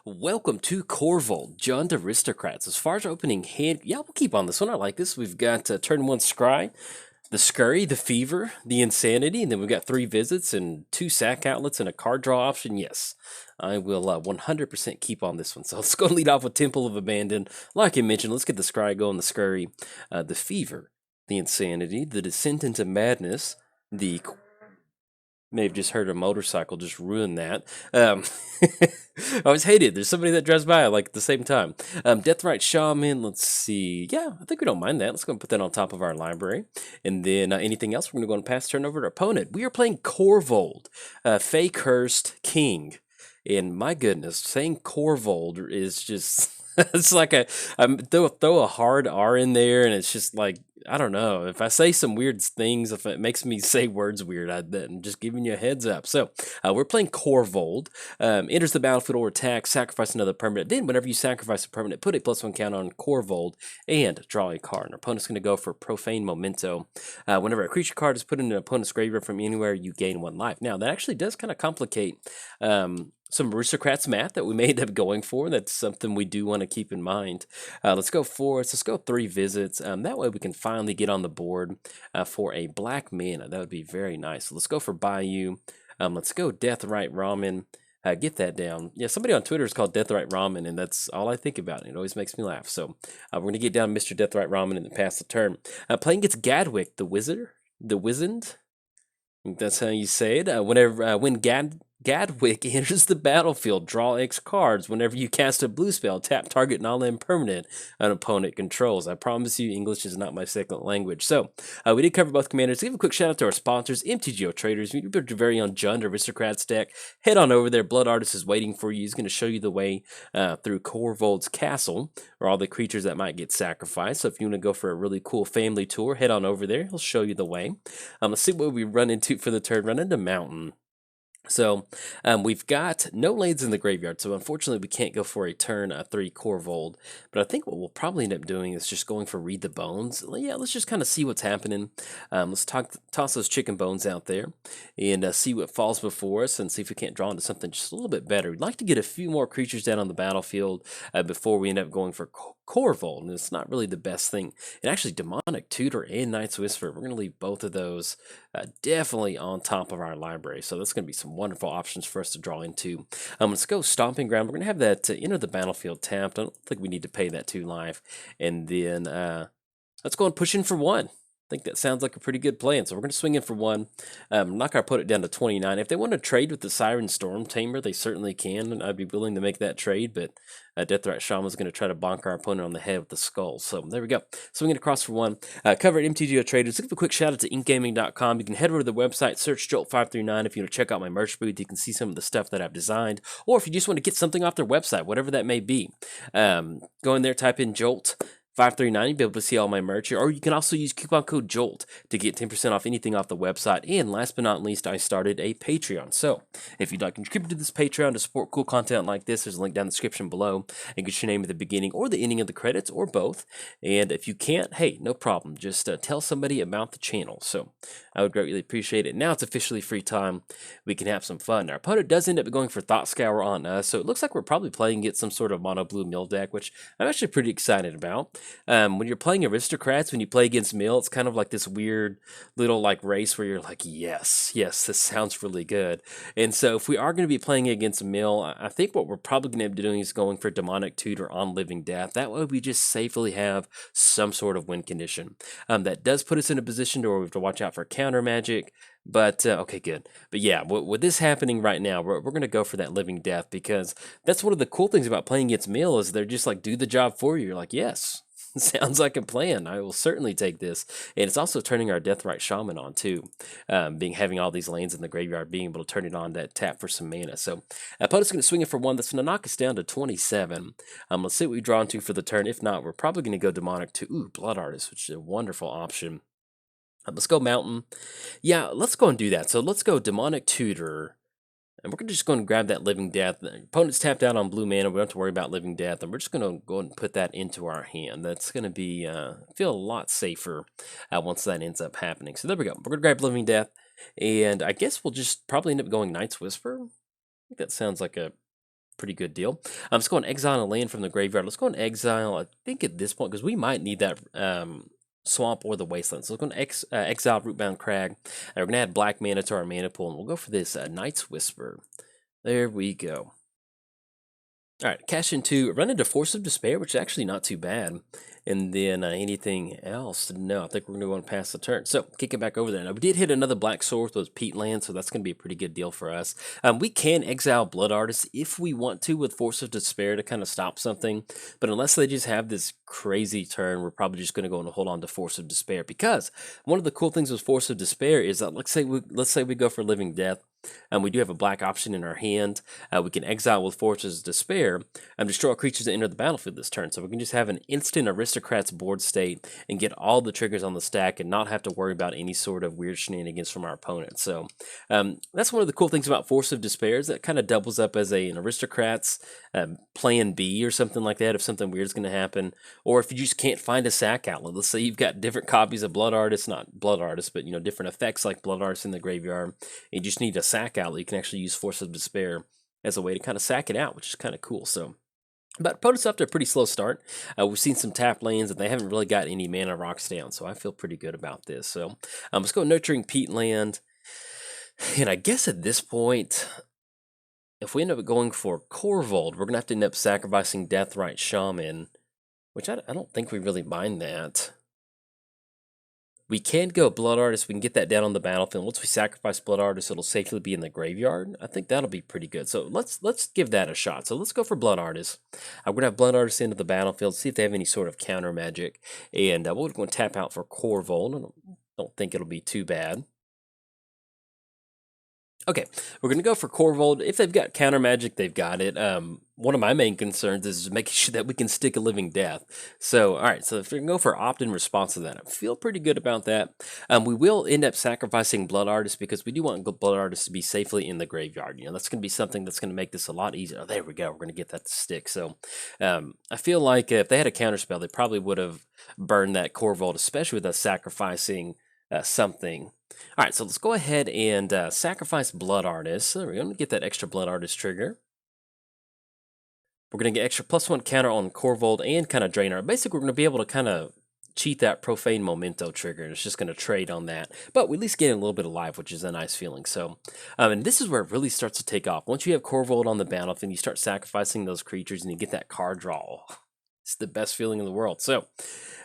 Welcome to Korvold, Jund Aristocrats. As far as our opening hand, yeah, we'll keep on this one. I like this. We've got turn one Scry, the Scurry, the Fever, the Insanity, and then we've got 3 visits and 2 sack outlets and a card draw option. Yes, I will 100% keep on this one. So let's go lead off with Temple of Abandon. Like I mentioned, let's get the Scry going, the Scurry, the Fever, the Insanity, the Descent into Madness, the may have just heard a motorcycle just ruin that. I always hate it. There's somebody that drives by like at the same time. Deathrite Shaman, let's see. Yeah, I think we don't mind that. Let's go and put that on top of our library. And then anything else, we're going to go and pass turn over to our opponent. We are playing Korvold, Fae-Cursed King. And my goodness, saying Korvold is just... it's like throw a hard R in there, and it's just like, I don't know. If I say some weird things, if it makes me say words weird, I'm just giving you a heads up. So we're playing Korvold. Enters the battlefield or attack, sacrifice another permanent. Then whenever you sacrifice a permanent, put a +1 count on Korvold and draw a card. Our opponent's going to go for Profane Memento. Whenever a creature card is put in an opponent's graveyard from anywhere, you gain 1 life. Now, that actually does kind of complicate some Aristocrats math that we may end up going for. That's something we do want to keep in mind. Let's go forwards. Let's go 3 visits. That way we can finally get on the board for a black mana. That would be very nice. So let's go for Bayou. Let's go Deathrite Ramen. Get that down. Yeah, somebody on Twitter is called Deathrite Ramen, and that's all I think about. It always makes me laugh. So we're going to get down Mr. Deathrite Ramen and then pass the turn. Playing against Gadwick, the Wizened. That's how you say it. When Gadwick enters the battlefield, draw X cards. Whenever you cast a blue spell, tap target non-land permanent an opponent controls. I promise you, English is not my second language. So, we did cover both commanders. Give a quick shout out to our sponsors, MTGOTraders. If you built your very own Jund Aristocrats deck, head on over there. Blood Artist is waiting for you. He's going to show you the way through Korvold's castle, or all the creatures that might get sacrificed. So, if you want to go for a really cool family tour, head on over there. He'll show you the way. Let's see what we run into for the turn. Run into Mountain. So we've got no lands in the graveyard, so unfortunately we can't go for a turn 3 Korvold. But I think what we'll probably end up doing is just going for Read the Bones. Yeah, let's just kind of see what's happening. Let's toss those chicken bones out there and see what falls before us and see if we can't draw into something just a little bit better. We'd like to get a few more creatures down on the battlefield before we end up going for Korvold, and it's not really the best thing. And actually, Demonic Tutor and Night's Whisper, we're going to leave both of those definitely on top of our library. So that's going to be some wonderful options for us to draw into. Let's go Stomping Ground. We're going to have that enter the battlefield tapped. I don't think we need to pay that 2 life. And then let's go and push in for 1. I think that sounds like a pretty good plan. So we're going to swing in for 1. I'm not going to put it down to 29. If they want to trade with the Siren Storm Tamer, they certainly can. And I'd be willing to make that trade. But Deathrite Shaman is going to try to bonk our opponent on the head with the skull. So there we go. Swinging across for 1. Cover at MTGOTraders. Give a quick shout out to inkgaming.com. You can head over to the website, search Jolt539. If you want to check out my merch booth, you can see some of the stuff that I've designed. Or if you just want to get something off their website, whatever that may be, go in there, type in Jolt 539, you'll be able to see all my merch, or you can also use coupon code JOLT to get 10% off anything off the website. And last but not least, I started a Patreon. So if you'd like to contribute to this Patreon to support cool content like this, there's a link down in the description below, and get your name at the beginning or the ending of the credits, or both. And if you can't, hey, no problem. Just tell somebody about the channel. So I would greatly appreciate it. Now it's officially free time. We can have some fun. Our opponent does end up going for Thought Scour on us, so it looks like we're probably playing against some sort of mono blue mill deck, which I'm actually pretty excited about. When you're playing Aristocrats, when you play against Mill, it's kind of like this weird little like race where you're like, yes, this sounds really good. And so if we are going to be playing against Mill, I think what we're probably going to be doing is going for Demonic Tutor on Living Death. That way we just safely have some sort of win condition. That does put us in a position to where we have to watch out for counter magic. But, okay, good. But yeah, with this happening right now, we're going to go for that Living Death, because that's one of the cool things about playing against Mill is they're just like, do the job for you. You're like, yes. Sounds like a plan. I will certainly take this. And it's also turning our Deathrite Shaman on too. Having all these lanes in the graveyard, being able to turn it on that tap for some mana. So opponent's going to swing it for 1. That's going to knock us down to 27. Let's see what we draw into for the turn. If not, we're probably going to go Demonic to Blood Artist, which is a wonderful option. Let's go Mountain. Yeah, let's go and do that. So let's go Demonic Tutor. And we're just going to grab that Living Death. The opponent's tapped out on blue mana. We don't have to worry about Living Death. And we're just going to go and put that into our hand. That's going to be feel a lot safer once that ends up happening. So there we go. We're going to grab Living Death. And I guess we'll just probably end up going Night's Whisper. I think that sounds like a pretty good deal. I'm just going to exile a land from the graveyard. Let's go and exile, I think at this point, because we might need that swamp or the wasteland. So we're going to exile Rootbound Crag, and we're going to add black mana to our mana pool, and we'll go for this Night's Whisper. There we go. All right, cash into, run into Force of Despair, which is actually not too bad. And then anything else? No, I think we're going to go and pass the turn. So, kick it back over there. Now, we did hit another black sword with those peat lands, so that's going to be a pretty good deal for us. We can exile Blood Artist if we want to with Force of Despair to kind of stop something. But unless they just have this crazy turn, we're probably just going to go and hold on to Force of Despair. Because one of the cool things with Force of Despair is that, let's say we go for Living Death. We do have a black option in our hand. We can exile with Forces of Despair and destroy creatures that enter the battlefield this turn. So we can just have an instant Aristocrats board state and get all the triggers on the stack and not have to worry about any sort of weird shenanigans from our opponent. So that's one of the cool things about Force of Despair is that kind of doubles up as an Aristocrats plan B or something like that if something weird is going to happen. Or if you just can't find a sack outlet. Let's say you've got different copies of Blood Artist, not Blood Artist, but different effects like Blood Artist in the graveyard. You just need a sack outlet. You can actually use Force of Despair as a way to kind of sack it out, which is kind of cool. So, but opponents off to a pretty slow start. We've seen some tap lanes and they haven't really got any mana rocks down, so I feel pretty good about this. So let's go Nurturing Peat Land. And I guess at this point, if we end up going for Korvold, we're going to have to end up sacrificing Deathrite Shaman, which I don't think we really mind that. We can go Blood Artist. We can get that down on the battlefield. Once we sacrifice Blood Artist, it'll safely be in the graveyard. I think that'll be pretty good. So let's give that a shot. So let's go for Blood Artist. I'm going to have Blood Artist into the battlefield, see if they have any sort of counter magic. And we're going to tap out for Korvold. I don't think it'll be too bad. Okay, we're going to go for Korvold. If they've got counter magic, they've got it. One of my main concerns is making sure that we can stick a Living Death. So, all right, so if we're going to go for opt-in response to that, I feel pretty good about that. We will end up sacrificing Blood Artist because we do want Blood Artist to be safely in the graveyard. That's going to be something that's going to make this a lot easier. Oh, there we go. We're going to get that to stick. So, I feel like if they had a counterspell, they probably would have burned that Korvold, especially with us sacrificing something. All right, so let's go ahead and sacrifice Blood Artist. So we're going to get that extra Blood Artist trigger. We're going to get extra +1 counter on Korvold and kind of drain our. Basically, we're going to be able to kind of cheat that Profane Memento trigger, and it's just going to trade on that. But we at least get a little bit of life, which is a nice feeling. So, and this is where it really starts to take off. Once you have Korvold on the battlefield, you start sacrificing those creatures, and you get that card draw. It's the best feeling in the world. So,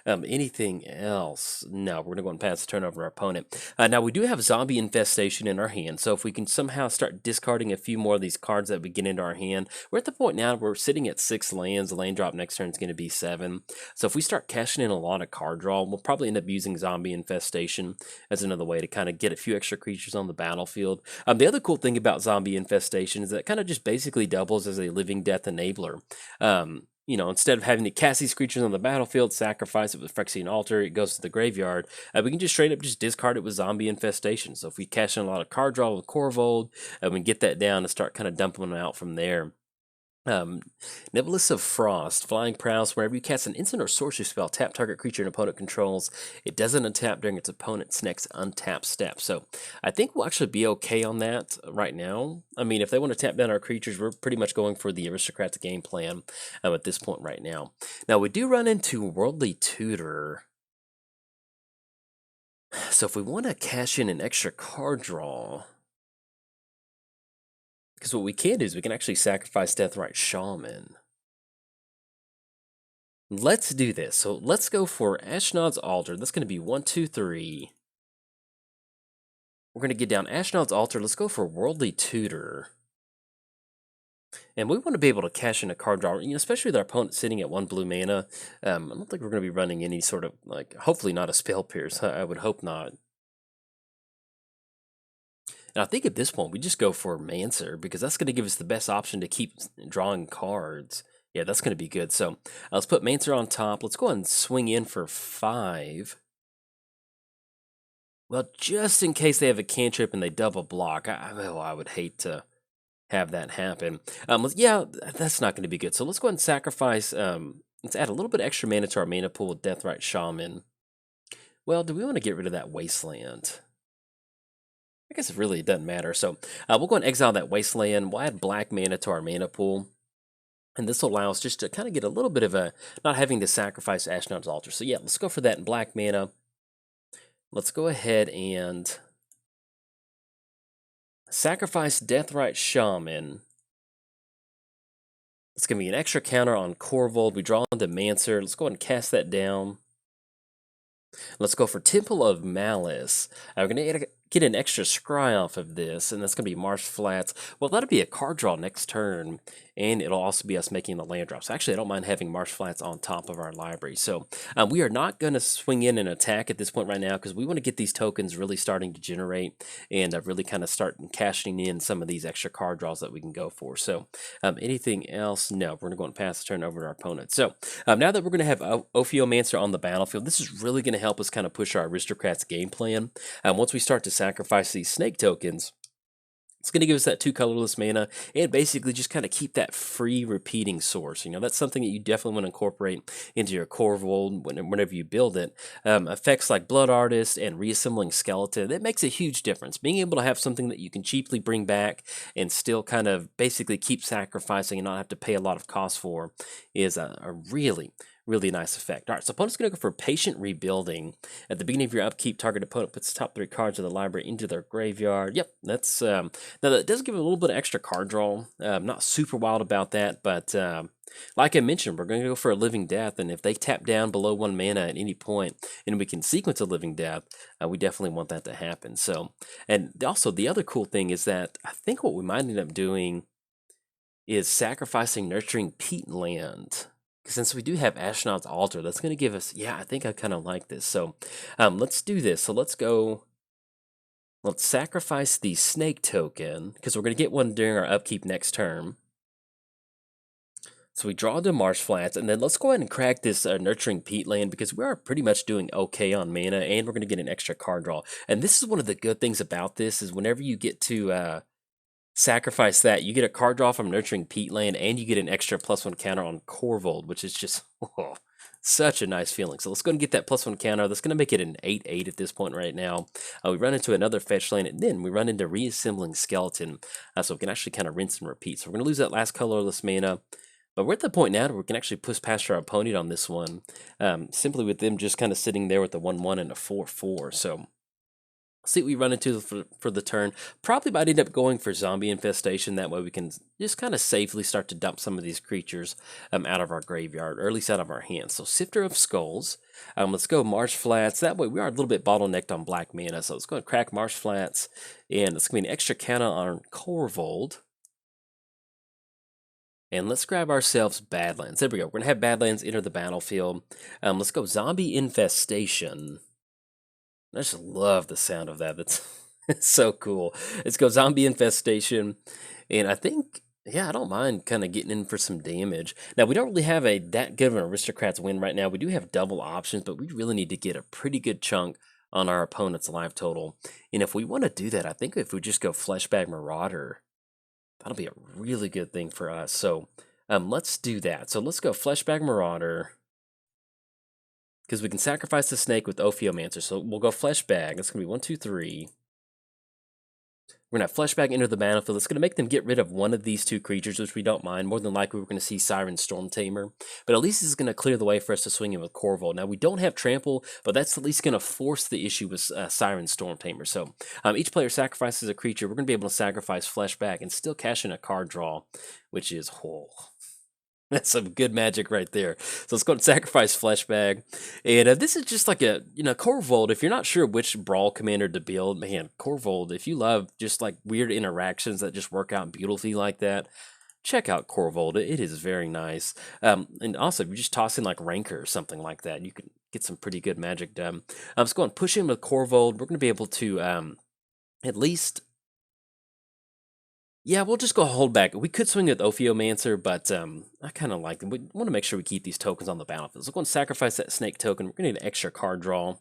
anything else? No, we're going to go and pass the turn over our opponent. Now, we do have Zombie Infestation in our hand, so if we can somehow start discarding a few more of these cards that we get into our hand, we're at the point now we're sitting at 6 lands. The land drop next turn is going to be 7. So if we start cashing in a lot of card draw, we'll probably end up using Zombie Infestation as another way to kind of get a few extra creatures on the battlefield. The other cool thing about Zombie Infestation is that it kind of just basically doubles as a Living Death enabler. Instead of having to cast these creatures on the battlefield, sacrifice it with Phyrexian Altar, it goes to the graveyard, we can just straight up just discard it with Zombie Infestation. So if we cash in a lot of card draw with Korvold, we can get that down and start kind of dumping them out from there. Nebulous of Frost, Flying Prowess. Whenever you cast an instant or sorcery spell, tap target creature an opponent controls. It doesn't untap during its opponent's next untap step. So I think we'll actually be okay on that right now. I mean, if they want to tap down our creatures, we're pretty much going for the Aristocrats game plan at this point right now. Now, we do run into Worldly Tutor. So if we want to cash in an extra card draw, because what we can do is we can actually sacrifice Deathrite Shaman. Let's do this. So let's go for Ashnod's Altar. That's going to be 1, 2, 3. We're going to get down Ashnod's Altar. Let's go for Worldly Tutor. And we want to be able to cash in a card draw, especially with our opponent sitting at 1 blue mana. I don't think we're going to be running any sort of, hopefully not a Spell Pierce. I would hope not. And I think at this point, we just go for Mancer, because that's going to give us the best option to keep drawing cards. Yeah, that's going to be good. So let's put Mancer on top. Let's go ahead and swing in for 5. Well, just in case they have a cantrip and they double block, I would hate to have that happen. Yeah, that's not going to be good. So let's go ahead and sacrifice. Let's add a little bit extra mana to our mana pool with Deathrite Shaman. Well, do we want to get rid of that Wasteland? I guess it really doesn't matter. So we'll go and exile that Wasteland. We'll add black mana to our mana pool. And this will allow us just to kind of get a little bit of a, not having to sacrifice Ashnod's Altar. So yeah, let's go for that in black mana. Let's go ahead and sacrifice Deathrite Shaman. It's going to be an extra counter on Korvold. We draw into Mancer. Let's go ahead and cast that down. Let's go for Temple of Malice. We're going to get an extra scry off of this, and that's going to be Marsh Flats. Well, that'll be a card draw next turn, and it'll also be us making the land drops. Actually, I don't mind having Marsh Flats on top of our library. So we are not going to swing in and attack at this point right now because we want to get these tokens really starting to generate and really kind of start cashing in some of these extra card draws that we can go for. So anything else? No, we're going to go and pass the turn over to our opponent. So now that we're going to have Ophiomancer on the battlefield, this is really going to help us kind of push our Aristocrats game plan. Once we start to sacrifice these snake tokens, it's going to give us that 2 colorless mana and basically just kind of keep that free repeating source. You know, that's something that you definitely want to incorporate into your Korvold whenever you build it. Effects like Blood Artist and Reassembling Skeleton, that makes a huge difference. Being able to have something that you can cheaply bring back and still kind of basically keep sacrificing and not have to pay a lot of cost for is a really nice effect. All right, so opponent's going to go for Patient Rebuilding. At the beginning of your upkeep, target opponent puts the top 3 cards of the library into their graveyard. Yep, that's now that does give it a little bit of extra card draw. I'm not super wild about that, but like I mentioned, we're going to go for a Living Death, and if they tap down below 1 mana at any point, and we can sequence a Living Death, we definitely want that to happen. So, and also the other cool thing is that I think what we might end up doing is sacrificing Nurturing Peatland. Since we do have Ashnod's Altar, that's going to give us, yeah, I think I kind of like this. So let's do this. So let's sacrifice the snake token, because we're going to get one during our upkeep next turn. So we draw the Marsh Flats, and then let's go ahead and crack this Nurturing Peatland, because we are pretty much doing okay on mana, and we're going to get an extra card draw. And this is one of the good things about this, is whenever you get to sacrifice that, you get a card draw from Nurturing Peatland, and you get an extra +1 counter on Korvold, which is just such a nice feeling. So let's go and get that +1 counter. That's going to make it an 8/8 at this point right now. We run into another fetch land, and then we run into Reassembling Skeleton, so we can actually kind of rinse and repeat. So we're going to lose that last colorless mana, but we're at the point now where we can actually push past our opponent on this one, simply with them just kind of sitting there with a 1/1 and a 4/4. So see what we run into for the turn. Probably might end up going for Zombie Infestation. That way we can just kind of safely start to dump some of these creatures out of our graveyard, or at least out of our hands. So Sifter of Skulls. Let's go Marsh Flats. That way we are a little bit bottlenecked on black mana. So let's go and crack Marsh Flats. And it's going to be an extra counter on Korvold. And let's grab ourselves Badlands. There we go. We're going to have Badlands enter the battlefield. Let's go Zombie Infestation. I just love the sound of that. That's it's so cool. Let's go Zombie Infestation. And I think, yeah, I don't mind kind of getting in for some damage. Now, we don't really have that good of an Aristocrats win right now. We do have double options, but we really need to get a pretty good chunk on our opponent's life total. And if we want to do that, I think if we just go Fleshbag Marauder, that'll be a really good thing for us. So let's do that. So let's go Fleshbag Marauder, because we can sacrifice the snake with Ophiomancer. So we'll go Fleshbag. That's going to be 1, 2, 3. We're going to have Fleshbag enter the battlefield. It's going to make them get rid of one of these 2 creatures, which we don't mind. More than likely, we're going to see Siren Stormtamer. But at least it's going to clear the way for us to swing in with Korvold. Now, we don't have Trample, but that's at least going to force the issue with Siren Stormtamer. So each player sacrifices a creature. We're going to be able to sacrifice Fleshbag and still cash in a card draw, which is whole. That's some good magic right there. So let's go and sacrifice Fleshbag. And this is just like a, Korvold, if you're not sure which Brawl commander to build, man, Korvold, if you love just like weird interactions that just work out beautifully like that, check out Korvold. It is very nice. And also, if you just toss in like Rancor or something like that, you can get some pretty good magic done. Let's go and push in with Korvold. We're going to be able to at least... Yeah, we'll just go hold back. We could swing with Ophiomancer, but I kind of like them. We want to make sure we keep these tokens on the battlefield. So we're going to sacrifice that snake token. We're going to need an extra card draw.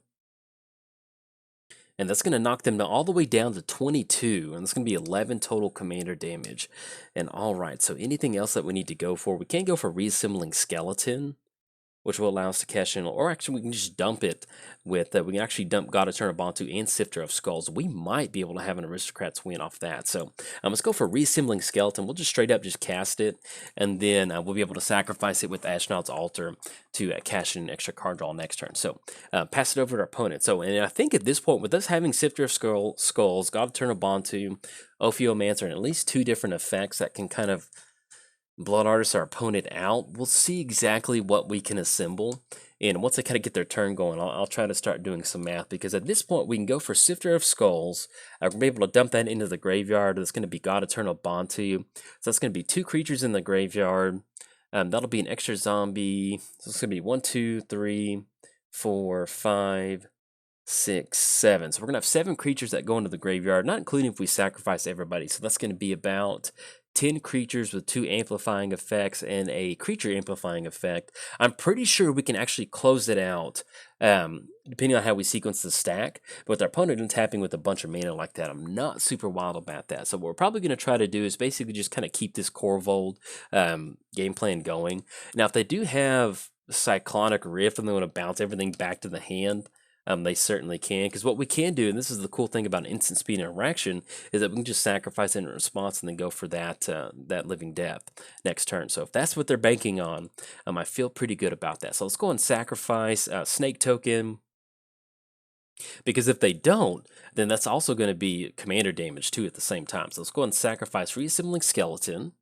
And that's going to knock them all the way down to 22. And it's going to be 11 total commander damage. And all right, so anything else that we need to go for? We can't go for Reassembling Skeleton, which will allow us to cash in, or actually we can just dump it with, we can actually dump God Eternal Bantu and Sifter of Skulls. We might be able to have an Aristocrats win off that. So let's go for Reassembling Skeleton. We'll just straight up just cast it, and then we'll be able to sacrifice it with Astronaut's Altar to cash in an extra card draw next turn. So pass it over to our opponent. So, and I think at this point, with us having Sifter of Skulls, God Eternal Bantu, Ophiomancer, and at least 2 different effects that can kind of Blood Artist our opponent out, we'll see exactly what we can assemble. And once they kind of get their turn going, I'll try to start doing some math, because at this point we can go for Sifter of Skulls. We're going to be able to dump that into the graveyard. That's going to be God Eternal Bantu. So that's going to be 2 creatures in the graveyard. That'll be an extra zombie. So it's going to be 1, 2, 3, 4, 5, 6, 7. So we're going to have 7 creatures that go into the graveyard, not including if we sacrifice everybody. So that's going to be about 10 creatures with 2 amplifying effects and a creature amplifying effect. I'm pretty sure we can actually close it out, depending on how we sequence the stack. But with our opponent tapping with a bunch of mana like that, I'm not super wild about that. So what we're probably going to try to do is basically just kind of keep this Korvold game plan going. Now, if they do have Cyclonic Rift and they want to bounce everything back to the hand, they certainly can, because what we can do, and this is the cool thing about instant speed interaction, is that we can just sacrifice it in response and then go for that that living death next turn. So if that's what they're banking on, I feel pretty good about that. So let's go and sacrifice Snake Token, because if they don't, then that's also going to be commander damage too at the same time. So let's go and sacrifice Reassembling Skeleton.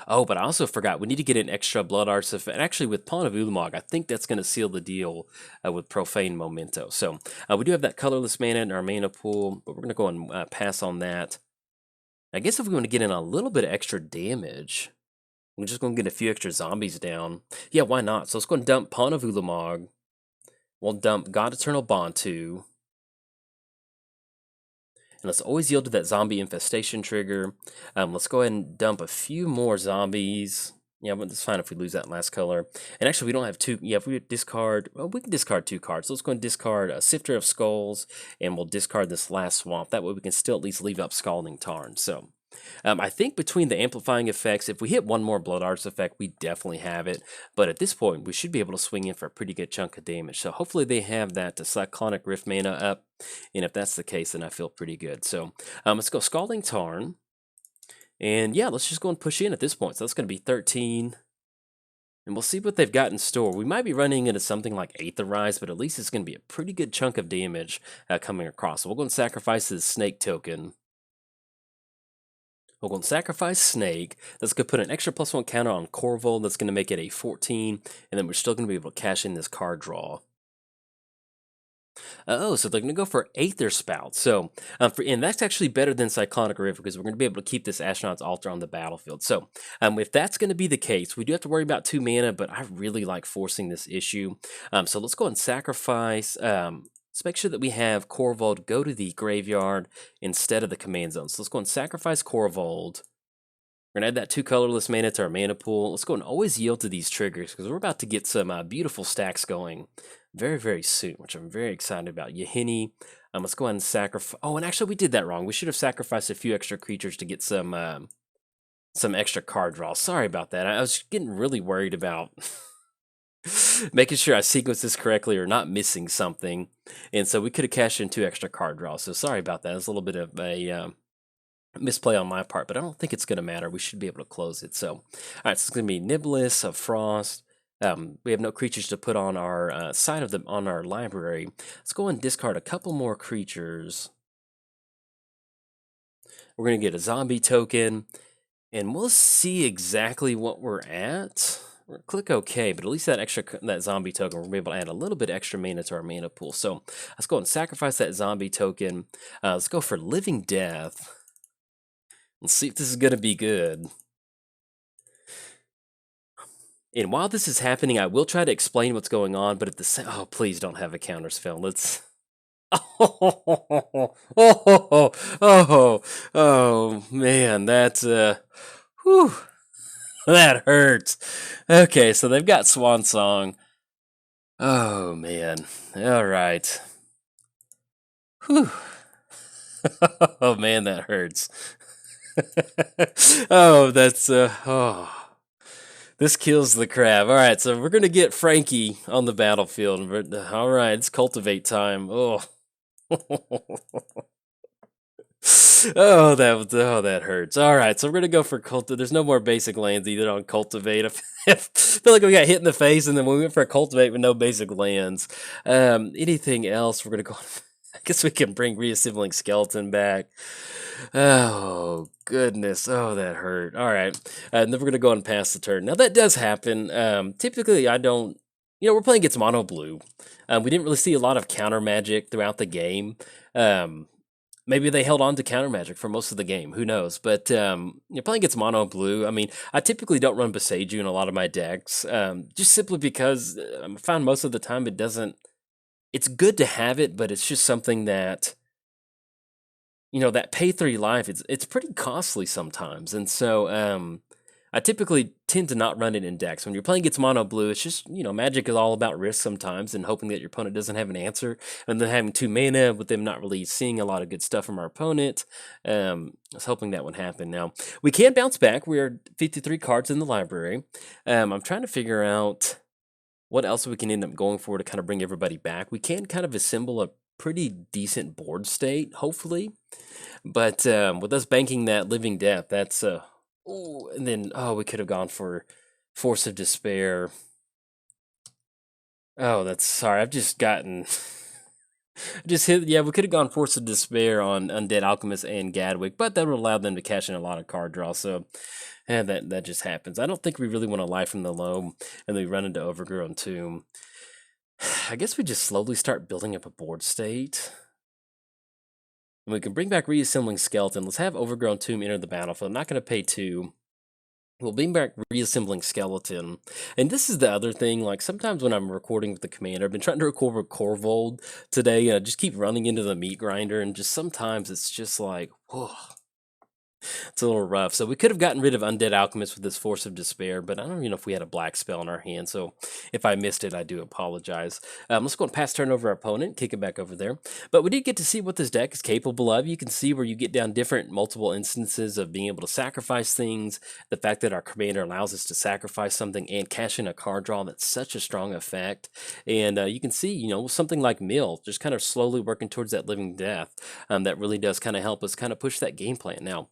Oh, but I also forgot, we need to get an extra Blood Arts effect. And actually, with Pawn of Ulamog, I think that's going to seal the deal with Profane Memento. So we do have that colorless mana in our mana pool, but we're going to go and pass on that. I guess if we want to get in a little bit of extra damage, we're just going to get a few extra zombies down. Yeah, why not? So let's go and dump Pawn of Ulamog. We'll dump God Eternal Bantu. And let's always yield to that zombie infestation trigger. Let's go ahead and dump a few more zombies. Yeah, but it's fine if we lose that last color. And actually, we don't have 2. Yeah, if we discard, well, we can discard 2 cards. So let's go and discard a Sifter of Skulls, and we'll discard this last swamp. That way we can still at least leave up Scalding Tarn. So I think between the amplifying effects, if we hit one more Blood Arts effect, we definitely have it. But at this point, we should be able to swing in for a pretty good chunk of damage. So hopefully they have that Cyclonic Rift mana up. And if that's the case, then I feel pretty good. So let's go Scalding Tarn. And yeah, let's just go and push in at this point. So that's going to be 13. And we'll see what they've got in store. We might be running into something like Aetherize, but at least it's going to be a pretty good chunk of damage coming across. So we'll go and sacrifice this Snake Token. We're going to sacrifice Snake. That's going to put an extra +1 counter on Korvold. That's going to make it a 14. And then we're still going to be able to cash in this card draw. Oh, so they're going to go for Aether Spout. So, and that's actually better than Cyclonic Rift, because we're going to be able to keep this Astronaut's Altar on the battlefield. So, if that's going to be the case, we do have to worry about 2 mana, but I really like forcing this issue. So let's go and sacrifice. Let's make sure that we have Korvold go to the graveyard instead of the command zone. So let's go and sacrifice Korvold. We're going to add that 2 colorless mana to our mana pool. Let's go and always yield to these triggers, because we're about to get some beautiful stacks going very, very soon, which I'm very excited about. Yahini. Let's go ahead and sacrifice. Oh, and actually we did that wrong. We should have sacrificed a few extra creatures to get some extra card draws. Sorry about that. I was getting really worried about making sure I sequenced this correctly or not missing something. And so we could have cashed in 2 extra card draws. So sorry about that. It's a little bit of a misplay on my part, but I don't think it's going to matter. We should be able to close it. So, all right, so it's going to be Niblis of Frost. We have no creatures to put on our side of them on our library. Let's go and discard a couple more creatures. We're going to get a zombie token, and we'll see exactly what we're at. We'll click OK, but at least that zombie token, we'll be able to add a little bit extra mana to our mana pool. So let's go and sacrifice that zombie token. Let's go for Living Death. Let's see if this is going to be good. And while this is happening, I will try to explain what's going on, but at the same... Oh, please don't have a counter spell. Let's... Oh, man, that's... Whew, that hurts. Okay, so they've got Swan Song. Oh, man. All right. Whew. Oh, man, that hurts. Oh, that's... oh... This kills the crab. All right, so we're gonna get Frankie on the battlefield. All right, it's cultivate time. Oh, oh, that hurts. All right, so we're gonna go for cultivate. There's no more basic lands either on cultivate. I feel like we got hit in the face, and then we went for a cultivate with no basic lands. Anything else? We're gonna go. I guess we can bring reassembling skeleton back. Oh goodness! Oh, that hurt. All right, and then we're gonna go and pass the turn. Now that does happen. Typically, I don't. We're playing against mono blue. We didn't really see a lot of counter magic throughout the game. Um, Maybe they held on to counter magic for most of the game. Who knows? But you're playing against mono blue. I mean, I typically don't run Beseiju in a lot of my decks, just simply because I found most of the time it doesn't. It's good to have it, but it's just something that that pay 3 life, it's pretty costly sometimes. And so I typically tend to not run it in decks. When you're playing against mono blue, it's just, Magic is all about risk sometimes and hoping that your opponent doesn't have an answer. And then having 2 mana with them not really seeing a lot of good stuff from our opponent. I was hoping that would happen. Now, we can bounce back. We are 53 cards in the library. I'm trying to figure out what else we can end up going for to kind of bring everybody back. We can kind of assemble a pretty decent board state, hopefully. But with us banking that living death, that's and then we could have gone for Force of Despair. Oh, that's sorry. I've just gotten just hit. Yeah, we could have gone Force of Despair on Undead Alchemist and Gadwick, but that would allow them to cash in a lot of card draw. So, that just happens. I don't think we really want to Life from the Loam, and then we run into Overgrown Tomb. I guess we just slowly start building up a board state. And we can bring back Reassembling Skeleton. Let's have Overgrown Tomb enter the battlefield. I'm not going to pay 2. We'll bring back Reassembling Skeleton. And this is the other thing. Like, sometimes when I'm recording with the commander, I've been trying to record with Korvold today, and I just keep running into the meat grinder, and just sometimes it's just like, whoa. It's a little rough. So we could have gotten rid of Undead Alchemist with this Force of Despair, but I don't even know if we had a black spell in our hand. So if I missed it, I do apologize. Let's go and pass turn over our opponent, kick it back over there. But we did get to see what this deck is capable of. You can see where you get down multiple instances of being able to sacrifice things. The fact that our commander allows us to sacrifice something and cash in a card draw, that's such a strong effect. And you can see, something like Mill, just kind of slowly working towards that living death. That really does kind of help us kind of push that game plan. Now,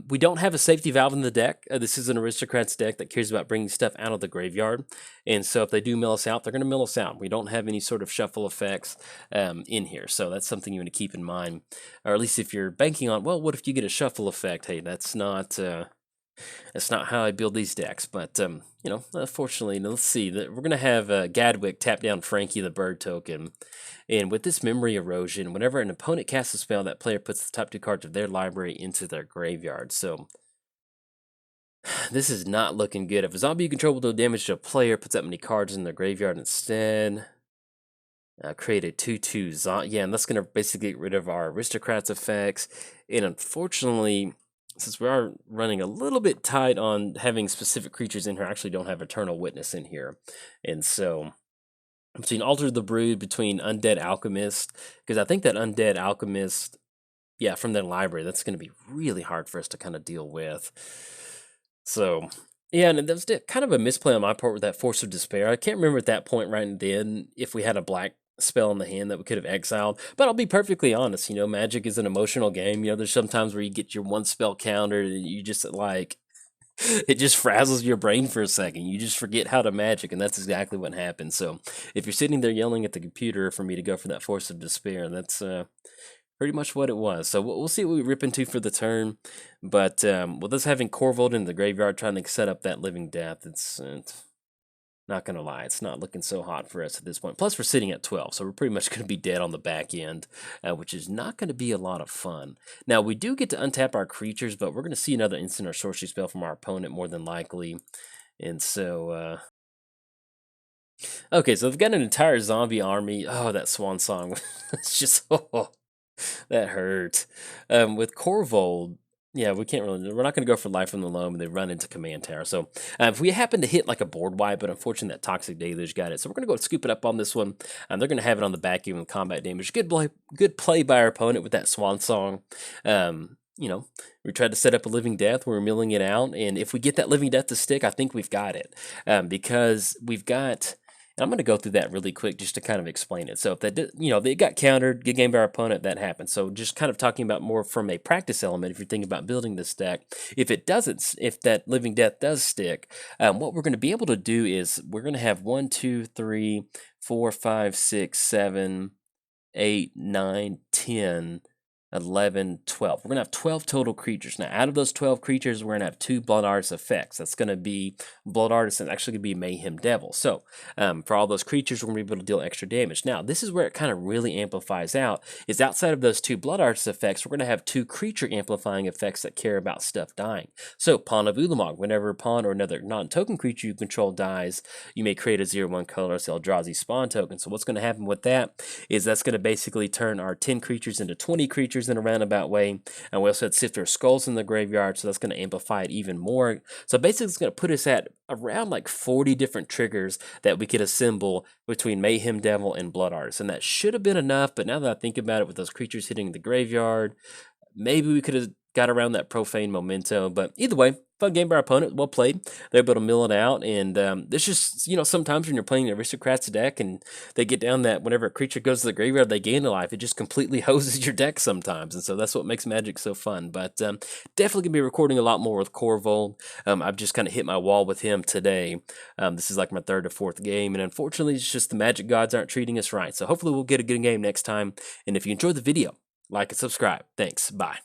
we don't have a safety valve in the deck. This is an Aristocrats deck that cares about bringing stuff out of the graveyard. And so if they do mill us out, they're going to mill us out. We don't have any sort of shuffle effects in here. So that's something you want to keep in mind. Or at least if you're banking on, well, what if you get a shuffle effect? Hey, that's not how I build these decks. But, fortunately, let's see. We're going to have Gadwick tap down Frankie the Bird token. And with this Memory Erosion, whenever an opponent casts a spell, that player puts the top 2 cards of their library into their graveyard. So this is not looking good. If a zombie you control will do damage to a player, puts that many cards in their graveyard instead. Create a 2/2 zombie. Yeah, and that's going to basically get rid of our Aristocrats effects. And unfortunately, since we are running a little bit tight on having specific creatures in here, I actually don't have Eternal Witness in here. And so between Alter the Brood, between Undead Alchemist, because I think that Undead Alchemist, from their library, that's going to be really hard for us to kind of deal with. So, and that was kind of a misplay on my part with that Force of Despair. I can't remember at that point right then if we had a black spell in the hand that we could have exiled. But I'll be perfectly honest, Magic is an emotional game. There's sometimes where you get your 1 spell countered and you just it just frazzles your brain for a second. You just forget how to Magic, and that's exactly what happened. So if you're sitting there yelling at the computer for me to go for that Force of Despair, that's pretty much what it was. So we'll see what we rip into for the turn. But with us having Korvold in the graveyard trying to set up that living death, it's not going to lie, it's not looking so hot for us at this point. Plus, we're sitting at 12, so we're pretty much going to be dead on the back end, which is not going to be a lot of fun. Now, we do get to untap our creatures, but we're going to see another instant or sorcery spell from our opponent, more than likely. And so, okay, so they've got an entire zombie army. Oh, that swan song. It's just, that hurt. With Korvold, yeah, we're not going to go for Life from the Loam, and they run into Command Tower. So if we happen to hit like a board wipe, but unfortunately that Toxic Deluge got it. So we're going to go and scoop it up on this one. They're going to have it on the back end with combat damage. Good play by our opponent with that Swan Song. you know, we tried to set up a living death. We're milling it out, and if we get that living death to stick, I think we've got it, because we've got. And I'm going to go through that really quick just to kind of explain it. So if that, they got countered, good game by our opponent, that happened. So just kind of talking about more from a practice element. If you're thinking about building this deck, if it doesn't, if that living death does stick, what we're going to be able to do is we're going to have 1, 2, 3, 4, 5, 6, 7, 8, 9, 10, 11, 12. We're going to have 12 total creatures. Now, out of those 12 creatures, we're going to have 2 Blood Artist effects. That's going to be Blood Artist and actually going to be Mayhem Devil. So, for all those creatures, we're going to be able to deal extra damage. Now, this is where it kind of really amplifies out, is outside of those 2 Blood Artist effects, we're going to have 2 creature amplifying effects that care about stuff dying. So, Pawn of Ulamog, whenever a pawn or another non-token creature you control dies, you may create a 0/1 colorless Eldrazi spawn token. So, what's going to happen with that is that's going to basically turn our 10 creatures into 20 creatures in a roundabout way. And we also had Sifter of Skulls in the graveyard, so that's going to amplify it even more. So basically it's going to put us at around like 40 different triggers that we could assemble between Mayhem Devil and Blood Artist. And that should have been enough, but now that I think about it, with those creatures hitting the graveyard, maybe we could have got around that profane memento. But either way, fun game by our opponent, well played. They're able to mill it out, and there's just, sometimes when you're playing the Aristocrats deck and they get down that whenever a creature goes to the graveyard, they gain a life, it just completely hoses your deck sometimes, and so that's what makes Magic so fun. But definitely going to be recording a lot more with Korvold. I've just kind of hit my wall with him today. This is like my 3rd or 4th game, and unfortunately, it's just the Magic gods aren't treating us right. So hopefully we'll get a good game next time, and if you enjoyed the video, like and subscribe. Thanks. Bye.